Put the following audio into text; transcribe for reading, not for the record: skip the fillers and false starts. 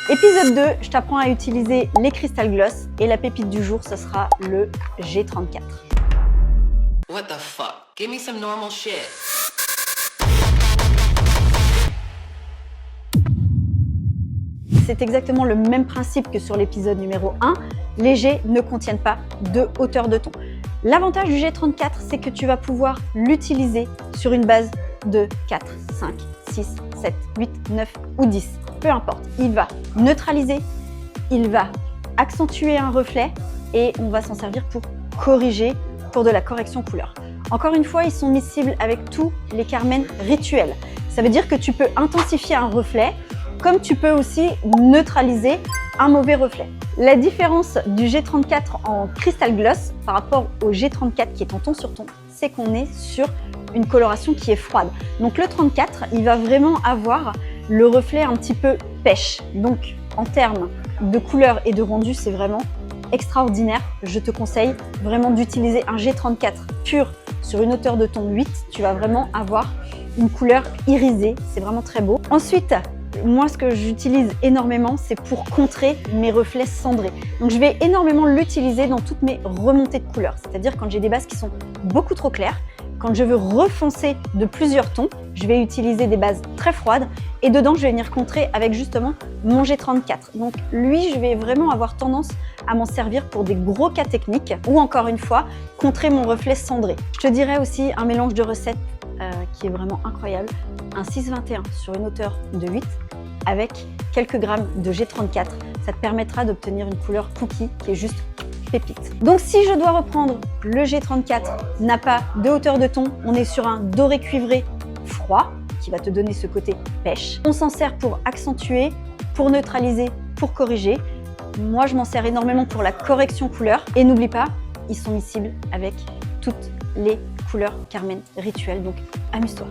Épisode 2, je t'apprends à utiliser les Crystal Gloss et la pépite du jour, ce sera le G34. What the fuck? Give me some normal shit. C'est exactement le même principe que sur l'épisode numéro 1. Les G ne contiennent pas de hauteur de ton. L'avantage du G34, c'est que tu vas pouvoir l'utiliser sur une base de 4, 5, 6, 7, 8, 9 ou 10. Peu importe, il va neutraliser, il va accentuer un reflet et on va s'en servir pour corriger, pour de la correction couleur. Encore une fois, ils sont miscibles avec tous les carmens rituels. Ça veut dire que tu peux intensifier un reflet comme tu peux aussi neutraliser un mauvais reflet. La différence du G34 en Crystal Gloss par rapport au G34 qui est en ton sur ton, c'est qu'on est sur une coloration qui est froide. Donc le 34, il va vraiment avoir le reflet un petit peu pêche. Donc en termes de couleur et de rendu, c'est vraiment extraordinaire. Je te conseille vraiment d'utiliser un G34 pur sur une hauteur de ton 8. Tu vas vraiment avoir une couleur irisée, c'est vraiment très beau. Ensuite, moi, ce que j'utilise énormément, c'est pour contrer mes reflets cendrés. Donc, je vais énormément l'utiliser dans toutes mes remontées de couleurs. C'est-à-dire quand j'ai des bases qui sont beaucoup trop claires, quand je veux refoncer de plusieurs tons, je vais utiliser des bases très froides et dedans, je vais venir contrer avec justement mon G34. Donc, lui, je vais vraiment avoir tendance à m'en servir pour des gros cas techniques ou encore une fois, contrer mon reflet cendré. Je te dirais aussi un mélange de recettes qui est vraiment incroyable. Un 621 sur une hauteur de 8 avec quelques grammes de G34. Ça te permettra d'obtenir une couleur cookie qui est juste pépite. Donc si je dois reprendre, le G34 n'a pas de hauteur de ton. On est sur un doré cuivré froid qui va te donner ce côté pêche. On s'en sert pour accentuer, pour neutraliser, pour corriger. Moi, je m'en sers énormément pour la correction couleur. Et n'oublie pas, ils sont miscibles avec toutes les couleurs carmen rituelles. Donc amuse-toi.